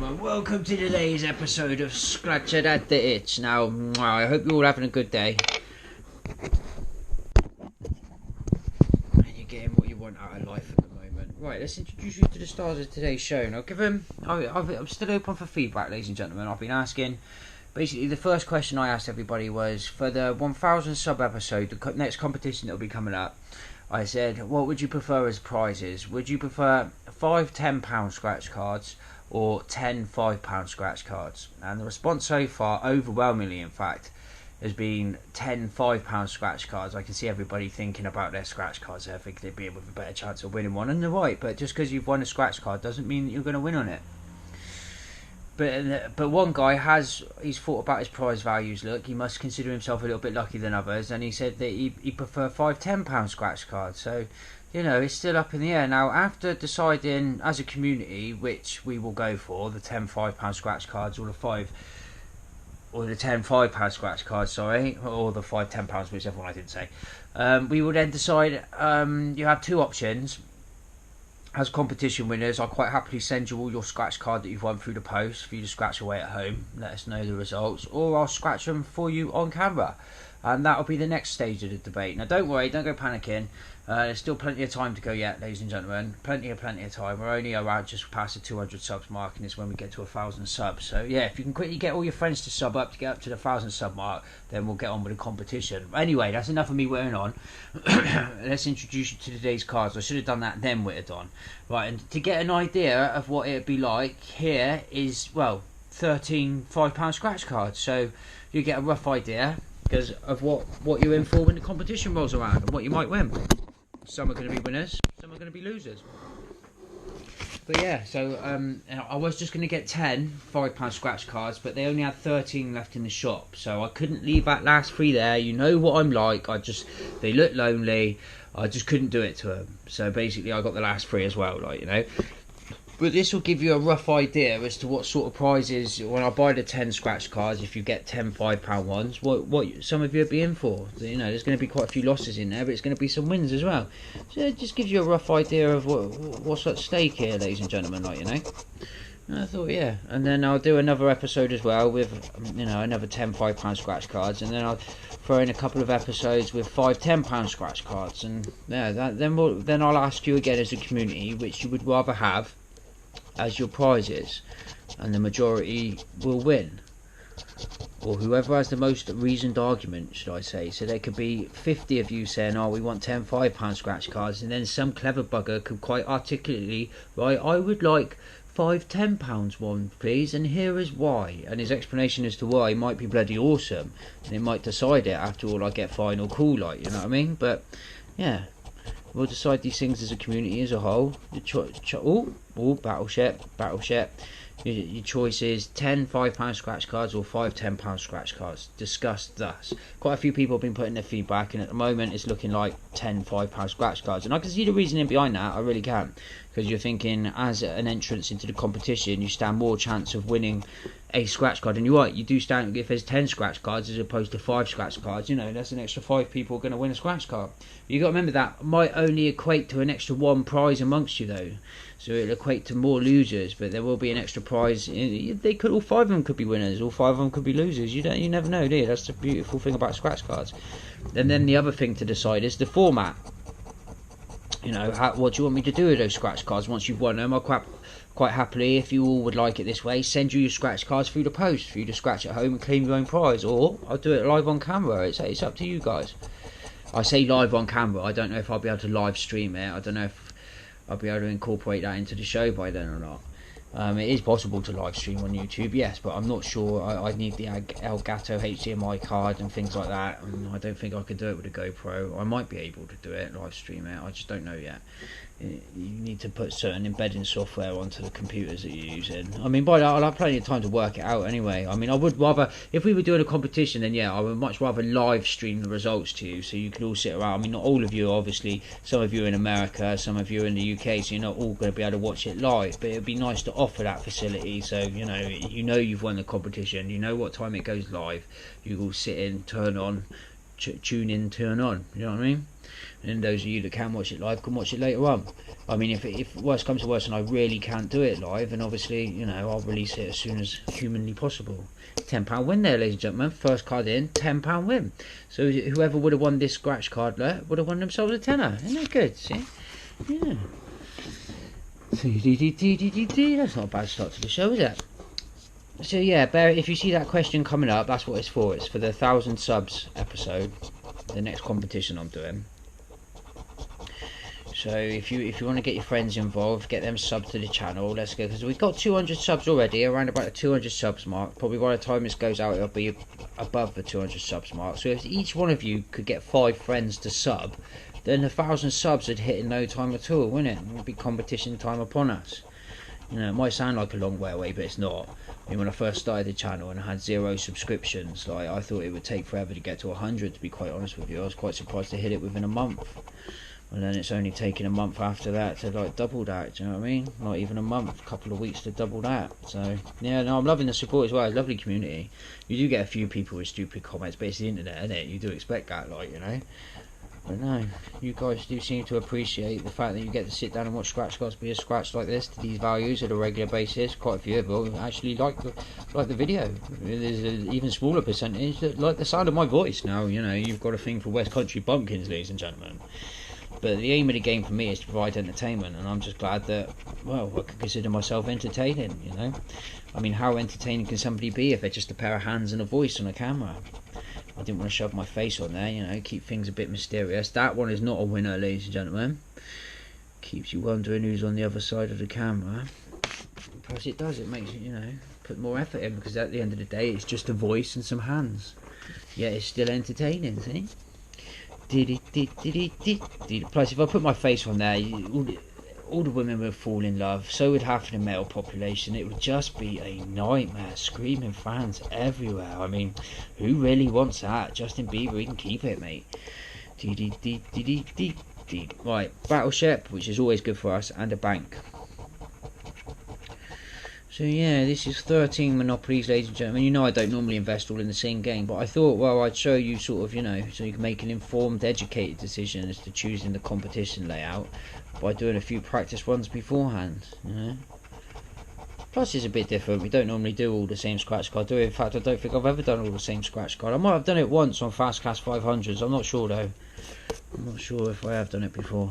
gentlemen, welcome to today's episode of Scratch It at the Itch. Now, I hope you're all having a good day. And you're getting what you want out of life at the moment. Right, let's introduce you to the stars of today's show. Now, I'm still open for feedback, ladies and gentlemen. I've been asking, basically, the first question I asked everybody was, for the 1000 sub episode, the next competition that will be coming up, I said, what would you prefer as prizes? Would you prefer 5 £10 scratch cards or 10 £5 scratch cards? And the response so far, overwhelmingly in fact, has been 10 £5 scratch cards. I can see everybody thinking about their scratch cards. I think they'd be with a better chance of winning one, and they're right, but just because you've won a scratch card doesn't mean that you're going to win on it. But one guy he's thought about his prize values. Look, he must consider himself a little bit lucky than others, and he said that he prefer 5 £10 scratch cards. So, you know, it's still up in the air. Now, after deciding as a community which we will go for, the 10 £5 scratch cards or the 10 £5 scratch cards, sorry, or the 5 £10, whichever one I didn't say, we will then decide. You have two options. As competition winners, I'll quite happily send you all your scratch card that you've won through the post for you to scratch away at home. Let us know the results, or I'll scratch them for you on camera, and that'll be the next stage of the debate. Now, don't worry, don't go panicking. There's still plenty of time to go yet, ladies and gentlemen. Plenty of time. We're only around just past the 200 subs mark, and it's when we get to 1000 subs. So yeah, if you can quickly get all your friends to sub up to get up to the 1000 sub mark, then we'll get on with the competition. Anyway, that's enough of me whittling on. Let's introduce you to today's cards. I should have done that then whittled on. Right, and to get an idea of what it'd be like, here is, well, 13 £5 scratch cards. So you get a rough idea because of what you're in for when the competition rolls around and what you might win. Some are going to be winners, some are going to be losers. But yeah, so I was just going to get 10 £5 scratch cards, but they only had 13 left in the shop, so I couldn't leave that last 3 there. You know what I'm like. They look lonely. I just couldn't do it to them. So basically, I got the last 3 as well, like, you know. But this will give you a rough idea as to what sort of prizes, when I buy the 10 scratch cards, if you get 10 £5 ones, what some of you would be in for. You know, there's going to be quite a few losses in there, but it's going to be some wins as well. So it just gives you a rough idea of what's at stake here, ladies and gentlemen, like, you know. And I thought, yeah. And then I'll do another episode as well with, you know, another 10 £5 scratch cards, and then I'll throw in a couple of episodes with 5 £10 scratch cards, and yeah, then I'll ask you again as a community which you would rather have as your prizes, and the majority will win, or whoever has the most reasoned argument, should I say. So there could be 50 of you saying, oh, we want 10 £5 scratch cards, and then some clever bugger could quite articulately, right, I would like 5 £10 one, please, and here is why, and his explanation as to why might be bloody awesome, and it might decide it. After all, I get final call, like, you know what I mean? But yeah, we'll decide these things as a community as a whole. Battleship. Your choice is 10 £5 scratch cards or 5 £10 scratch cards. Discussed thus. Quite a few people have been putting their feedback, and at the moment it's looking like 10 £5 scratch cards. And I can see the reasoning behind that, I really can. Because you're thinking, as an entrance into the competition, you stand more chance of winning a scratch card. And you're right, you do stand, if there's 10 scratch cards as opposed to 5 scratch cards, you know, that's an extra 5 people going to win a scratch card. You got to remember that might only equate to an extra 1 prize amongst you, though. So it'll equate to more losers, but there will be an extra prize. They could, all 5 of them could be winners, all 5 of them could be losers. You never know, do you? That's the beautiful thing about scratch cards. And then the other thing to decide is the format. You know, what do you want me to do with those scratch cards once you've won them? I'll quite happily, if you all would like it this way, send you your scratch cards through the post for you to scratch at home and claim your own prize, or I'll do it live on camera. It's up to you guys. I say live on camera. I don't know if I'll be able to live stream it. I don't know if I'll be able to incorporate that into the show by then or not. It is possible to live stream on YouTube, yes, but I'm not sure. I need the Elgato HDMI card and things like that, and I don't think I could do it with a GoPro. I might be able to do it, live stream it, I just don't know yet. You need to put certain embedding software onto the computers that you're using. I mean, by that, I'll have plenty of time to work it out anyway. I mean, I would rather, if we were doing a competition, then yeah, I would much rather live stream the results to you, so you could all sit around. I mean, not all of you, obviously. Some of you are in America, some of you are in the UK, so you're not all going to be able to watch it live, but it would be nice to offer that facility, so you know you've won the competition, you know what time it goes live, you all sit in, turn on, tune in, turn on. You know what I mean? And those of you that can watch it live can watch it later on. I mean, if worse comes to worse and I really can't do it live, and obviously, you know, I'll release it as soon as humanly possible. £10 win there, ladies and gentlemen. First card in, £10 win. So whoever would have won this scratch card would have won themselves a tenner. Isn't that good? See? Yeah. That's not a bad start to the show, is it? So yeah, if you see that question coming up, that's what it's for. It's for the 1,000 subs episode, the next competition I'm doing. So if you want to get your friends involved, get them subbed to the channel. Let's go, because we've got 200 subs already, around about the 200 subs mark. Probably by the time this goes out, it'll be above the 200 subs mark. So if each one of you could get 5 friends to sub, then the 1,000 subs would hit in no time at all, wouldn't it? It would be competition time upon us. You know, it might sound like a long way away, but it's not. I mean, when I first started the channel and I had 0 subscriptions, like, I thought it would take forever to get to 100, to be quite honest with you. I was quite surprised to hit it within a month. And then it's only taken a month after that to like double that, do you know what I mean? Not even a month, a couple of weeks to double that. So yeah, no, I'm loving the support as well. It's a lovely community. You do get a few people with stupid comments, but it's the internet, isn't it? You do expect that, like, you know. But no, you guys do seem to appreciate the fact that you get to sit down and watch scratch cards be scratched like this to these values at a regular basis. Quite a few of them actually like the video. There's an even smaller percentage that like the sound of my voice. Now, you know, you've got a thing for West Country bumpkins, ladies and gentlemen. But the aim of the game for me is to provide entertainment, and I'm just glad that, well, I can consider myself entertaining, you know. I mean, how entertaining can somebody be if they're just a pair of hands and a voice on a camera? I didn't want to shove my face on there, you know, keep things a bit mysterious. That one is not a winner, ladies and gentlemen. Keeps you wondering who's on the other side of the camera. Perhaps it does, it makes it, you know, put more effort in, because at the end of the day, it's just a voice and some hands. Yet it's still entertaining, see? Plus, if I put my face on there, all the women would fall in love. So would half of the male population. It would just be a nightmare. Screaming fans everywhere. I mean, who really wants that? Justin Bieber, he can keep it, mate. Right, battleship, which is always good for us, and a bank. So yeah, this is 13 monopolies, ladies and gentlemen. You know I don't normally invest all in the same game, but I thought, well, I'd show you sort of, you know, so you can make an informed, educated decision as to choosing the competition layout by doing a few practice runs beforehand, you know. Plus it's a bit different. We don't normally do all the same scratch card, do we? In fact, I don't think I've ever done all the same scratch card. I might have done it once on Fast Class 500s. I'm not sure though. I'm not sure if I have done it before.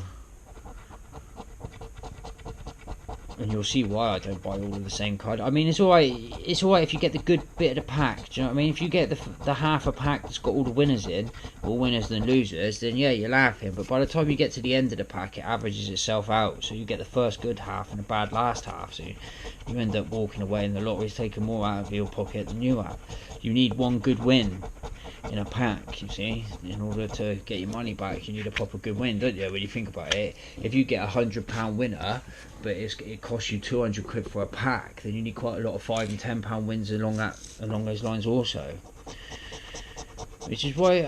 And you'll see why I don't buy all of the same card. I mean, it's alright if you get the good bit of the pack, do you know what I mean? If you get the half a pack that's got all the winners in, more winners than losers, then yeah, you're laughing. But by the time you get to the end of the pack, it averages itself out. So you get the first good half and a bad last half. So you end up walking away and the lottery's taking more out of your pocket than you have. You need one good win in a pack, you see. In order to get your money back, you need a proper good win, don't you? When you think about it, if you get £100 winner, but it costs you 200 quid for a pack, then you need quite a lot of £5 and £10 wins along those lines also. Which is why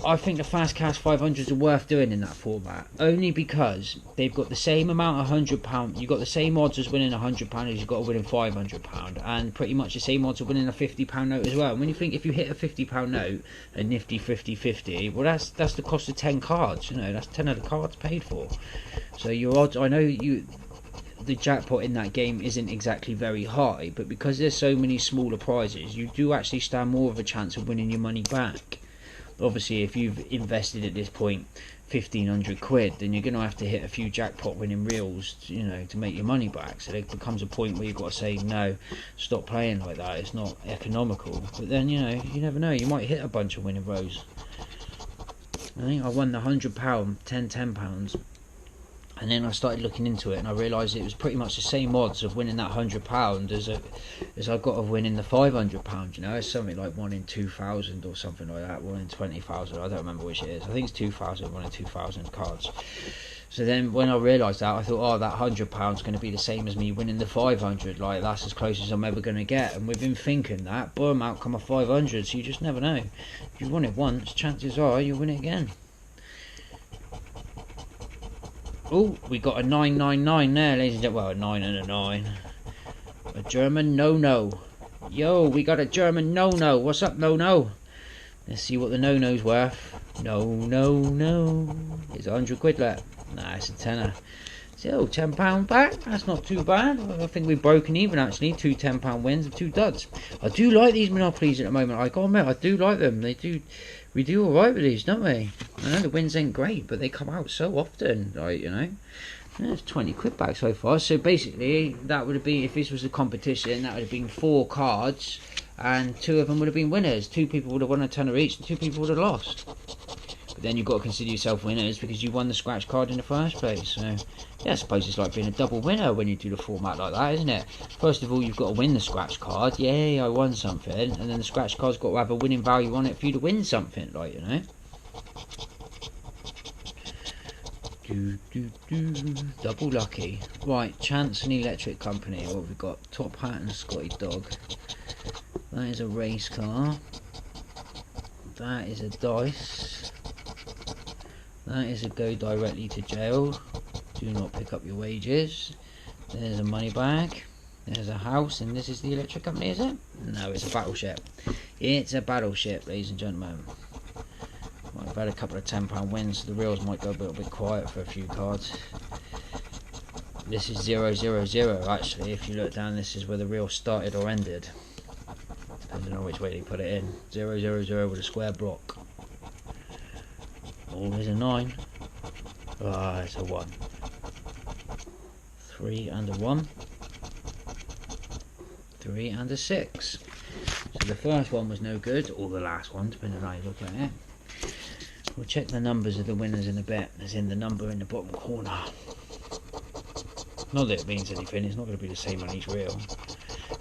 I think the Fast Cast 500s are worth doing in that format. Only because they've got the same amount of £100. You've got the same odds as winning £100 as you've got to winning £500, and pretty much the same odds of winning a £50 note as well. And when you think if you hit a £50 note, a nifty 50-50, well that's the cost of 10 cards. You know, that's 10 of the cards paid for. So your odds, I know the jackpot in that game isn't exactly very high, but because there's so many smaller prizes, you do actually stand more of a chance of winning your money back. Obviously, if you've invested at this point 1,500 quid, then you're going to have to hit a few jackpot winning reels, you know, to make your money back. So there becomes a point where you've got to say, no, stop playing like that, it's not economical. But then, you know, you never know, you might hit a bunch of winning rows. I think I won the £100, £10. And then I started looking into it, and I realised it was pretty much the same odds of winning that £100 as I got of winning the £500. You know, it's something like 1 in 2,000 or something like that, 1 in 20,000. I don't remember which it is. I think it's 2,000, 1 in 2,000 cards. So then when I realised that, I thought, oh, that £100 is going to be the same as me winning the 500. Like, that's as close as I'm ever going to get. And within thinking that, boom, out come a 500. So you just never know. If you won it once, chances are you'll win it again. Oh, we got a 999 there, ladies and gentlemen. Well, a 9 and a 9. A German no-no. Yo, we got a German no-no. What's up, no-no? Let's see what the no-no's worth. No, no, no. It's 100 quid left. Nah, it's a tenner. Still, £10 back. That's not too bad. I think we've broken even actually. Two £10 wins and two duds. I do like these monopolies at the moment. I gotta admit, I do like them. They do. We do alright with these, don't we? I know the wins ain't great, but they come out so often. Like, you know. There's 20 quid back so far. So basically, that would have been, if this was a competition, that would have been 4 cards. And 2 of them would have been winners. 2 people would have won a tenner each, and 2 people would have lost. But then you've got to consider yourself winners because you won the scratch card in the first place. So, yeah, I suppose it's like being a double winner when you do the format like that, isn't it? First of all, you've got to win the scratch card. Yay, I won something. And then the scratch card's got to have a winning value on it for you to win something, like, you know. Double lucky. Right, Chance and Electric Company. What have we got? Top Hat and Scotty Dog. That is a race car. That is a dice. That is a go directly to jail. Do not pick up your wages. There's a money bag. There's a house, and this is the Electric Company, is it? No, it's a battleship. It's a battleship, ladies and gentlemen. Well, I've had a couple of £10 wins, so the reels might go a little bit quiet for a few cards. This is 000 actually. If you look down, this is where the reel started or ended. Depending on which way they put it in. 000 with a square block. Oh, there's a 9. Ah, it's a 1. 3 and a 1. 3 and a 6. So the first one was no good, or the last one, depending on how you look at it. We'll check the numbers of the winners in a bit, as in the number in the bottom corner. Not that it means anything, it's not going to be the same on each reel.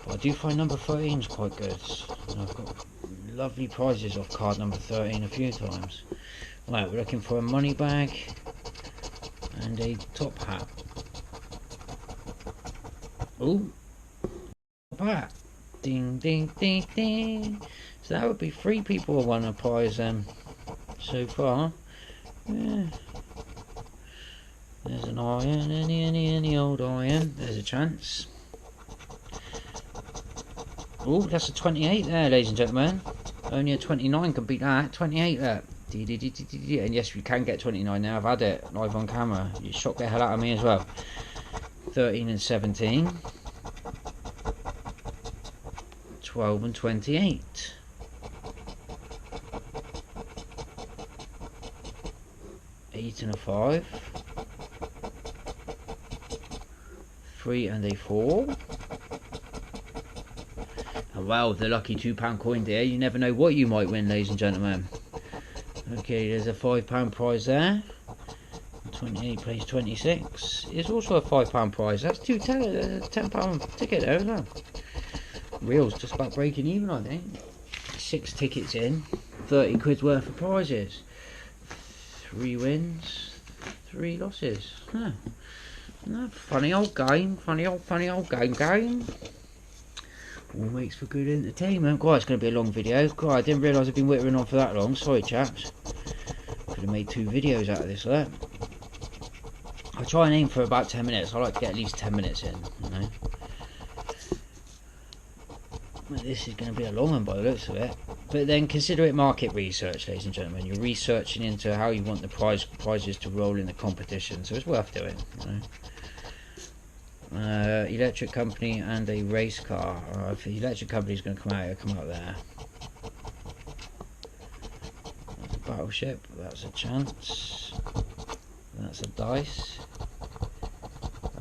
But I do find number 13 is quite good. And I've got lovely prizes off card number 13 a few times. Right, we're looking for a money bag and a top hat. Ooh, top hat. Ding, ding, ding, ding. So that would be 3 people who won a prize so far. Yeah. There's an iron, any old iron. There's a chance. Oh, that's a 28 there, ladies and gentlemen. Only a 29 can beat that. 28 there. And yes, you can get 29 now. I've had it live on camera. You shocked the hell out of me as well. 13 and 17. 12 and 28. 8 and a 5. 3 and a 4. And well, the lucky £2 coin there. You never know what you might win, ladies and gentlemen. Okay, there's a £5 prize there. 28 plays 26. It's also a £5 prize. That's £10 ticket there, isn't it? Reel's just about breaking even, I think. 6 tickets in, 30 quid's worth of prizes. 3 wins, 3 losses. Huh. No, funny old game, funny old game. All makes for good entertainment. God, it's going to be a long video. God, I didn't realise I've been whittering on for that long. Sorry, chaps. Could have made 2 videos out of this, look. I try and aim for about 10 minutes. I like to get at least 10 minutes in, you know. Well, this is going to be a long one by the looks of it. But then consider it market research, ladies and gentlemen. You're researching into how you want the prizes to roll in the competition, so it's worth doing, you know. Electric Company and a race car. If the Electric Company is going to come out, it'll come out there. That's a battleship. That's a chance. That's a dice.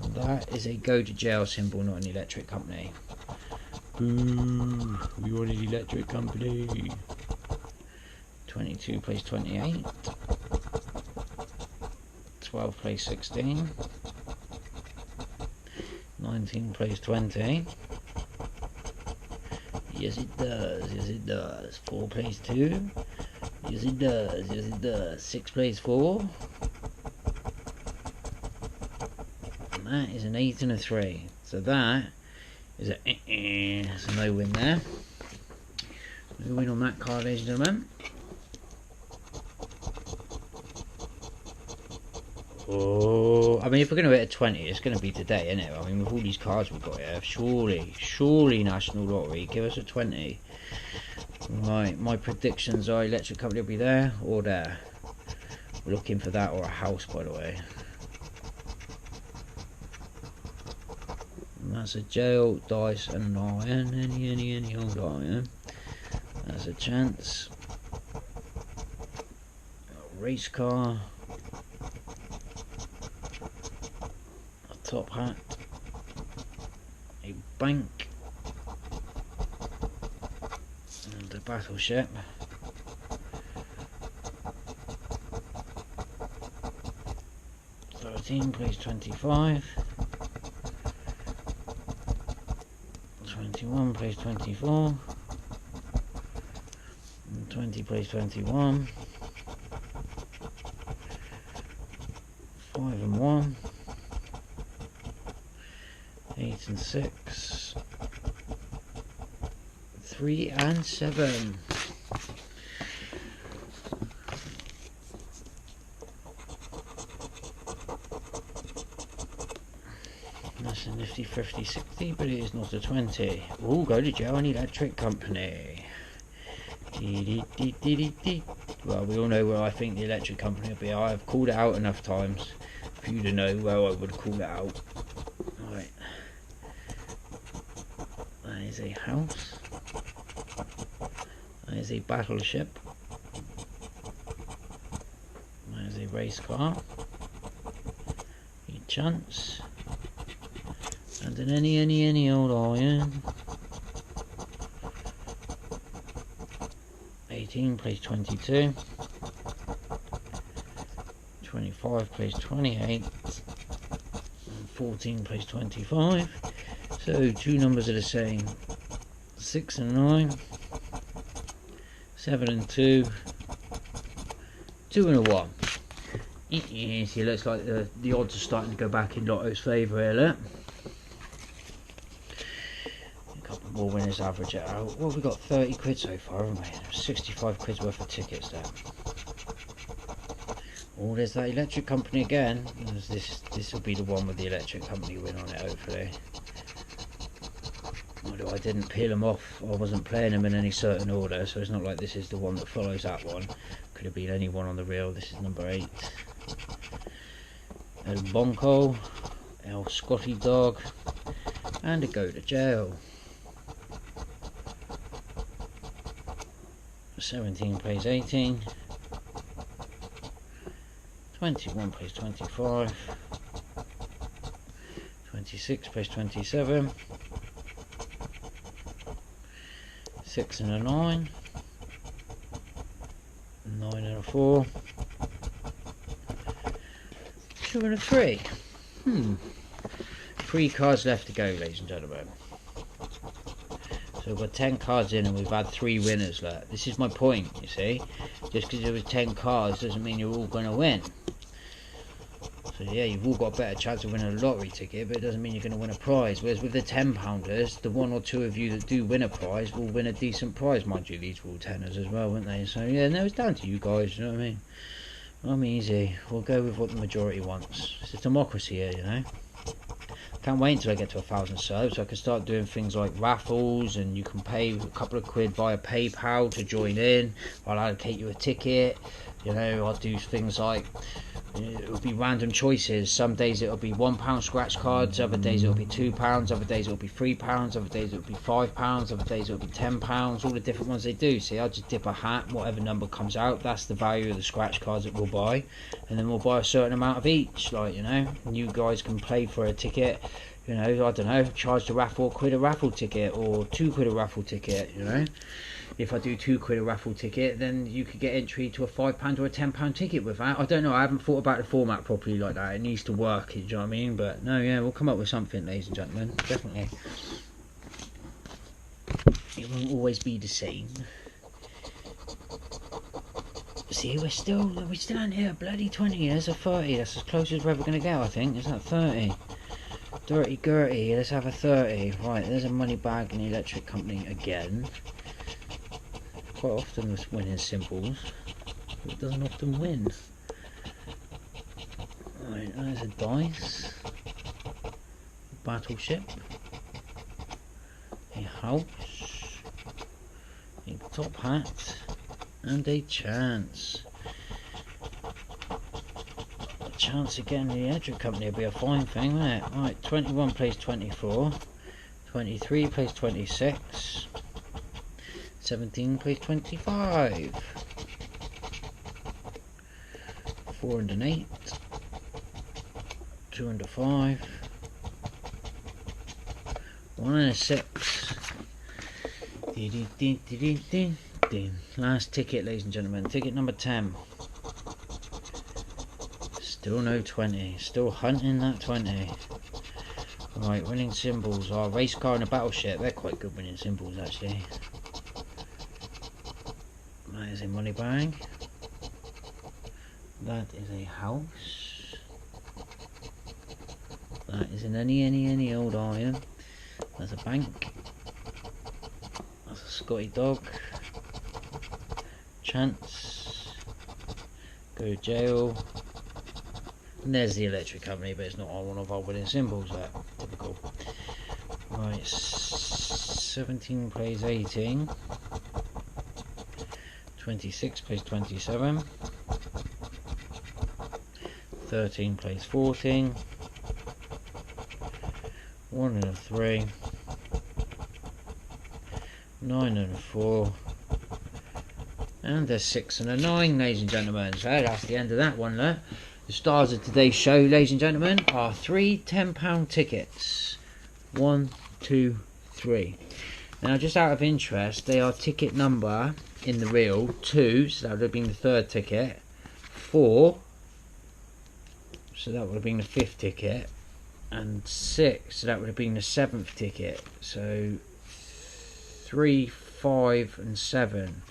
And that is a go to jail symbol, not an Electric Company. Boo! We wanted Electric Company. 22 plays 28. 12 plays 16. 19 plays 20. Yes it does, yes it does. 4 plays 2. Yes it does, yes it does. 6 plays 4. And that is an 8 and a 3. So that is a that's a no win there. No win on that card, ladies and gentlemen. Oh, I mean, if we're going to hit a 20, it's going to be today, isn't it? I mean, with all these cards we've got here, surely National Lottery, give us a 20. Right, my predictions are electric company will be there or there. We're looking for that or a house, by the way. And that's a jail, dice, and an iron. Any old iron. That's a chance. A race car. A top hat. A bank. And a battleship. Plays 25. 21 plays 24. And 20 plays 21. 5 and 1. 8 and 6. 3 and 7. That's a nifty 50, 60, but it is not a 20. Oh, go to jail, an electric company. Well, we all know where I think the electric company will be. I have called it out enough times for you to know where I would call it out. Right. That is a house. That is a battleship. That is a race car. A chance. And an any old iron. 18 plays 22. 25 plays 28. And 14 plays 25. So two numbers are the same. 6 and 9. 7 and 2. 2 and a 1. See, it looks like the odds are starting to go back in Lotto's favour here, look. More winners average it out. Well, we've got 30 quid so far, haven't we? 65 quid's worth of tickets there. Oh, there's that electric company again. This will be the one with the electric company win on it, hopefully. Although I didn't peel them off, I wasn't playing them in any certain order, so it's not like this is the one that follows that one. Could have been any one on the reel. This is number 8. El Bonko, El Scotty Dog, and a go to jail. 17 plays 18. 21 plays 25. 26 plays 27. 6 and a 9. 9 and a 4. 2 and a 3. 3 cards left to go, ladies and gentlemen. So we've got 10 cards in and we've had 3 winners. Look, this is my point, you see. Just because there was 10 cards doesn't mean you're all going to win. So yeah, you've all got a better chance of winning a lottery ticket, but it doesn't mean you're going to win a prize. Whereas with the £10-pounders, the 1 or 2 of you that do win a prize will win a decent prize. Mind you, these were all tenors as well, weren't they? So yeah, no, it's down to you guys, you know what I mean? I'm easy. We'll go with what the majority wants. It's a democracy here, you know. Can't wait until I get to 1,000 subs so I can start doing things like raffles, and you can pay a couple of quid via PayPal to join in. I'll allocate you a ticket. You know, I'll do things like, it'll be random choices. Some days it'll be £1 scratch cards, other days it'll be £2, other days it'll be £3, other days it'll be £5, other days it'll be £10, all the different ones they do. See, I'll just dip a hat, whatever number comes out, that's the value of the scratch cards that we'll buy, and then we'll buy a certain amount of each, like, you know, and you guys can play for a ticket, you know, I don't know, charge the raffle £1 a raffle ticket, or £2 a raffle ticket, you know. If I do £2 a raffle ticket, then you could get entry to a £5 or a £10 ticket with that. I don't know, I haven't thought about the format properly like that. It needs to work, you know what I mean? But no, yeah, we'll come up with something, ladies and gentlemen, definitely. It won't always be the same. See, we're still on here, bloody 20, there's a 30, that's as close as we're ever going to get, I think. Is that 30? Dirty Gertie, let's have a 30. Right, there's a money bag in the electric company again. Quite often it's winning simples, but it doesn't often win. Right, there's a dice, a battleship, a house, a top hat, and a chance. A chance again, the Electric Company would be a fine thing, wouldn't it? Right, 21 plays 24, 23 plays 26, 17 plays 25, 4 and an 8, 2 and a 5, 1 and a 6. Last ticket, ladies and gentlemen, ticket number 10. Still no 20, still hunting that 20. Right, winning symbols are race car and a battleship. They're quite good winning symbols actually. That is a money bag. That is a house. That is an any old iron. There's a bank. That's a Scotty dog. Chance. Go to jail. And there's the Electric Company, but it's not on one of our winning symbols there. Typical. Right, 17 plays 18. 26 plays 27. 13 plays 14. 1 and a 3. 9 and a 4. And a 6 and a 9, ladies and gentlemen. So that's the end of that one there. The stars of today's show, ladies and gentlemen, are 3 £10 tickets. 1, 2, 3. Now, just out of interest, they are ticket number in the reel 2, so that would have been the 3rd ticket. 4, so that would have been the 5th ticket. And 6, so that would have been the 7th ticket. So 3, 5 and 7.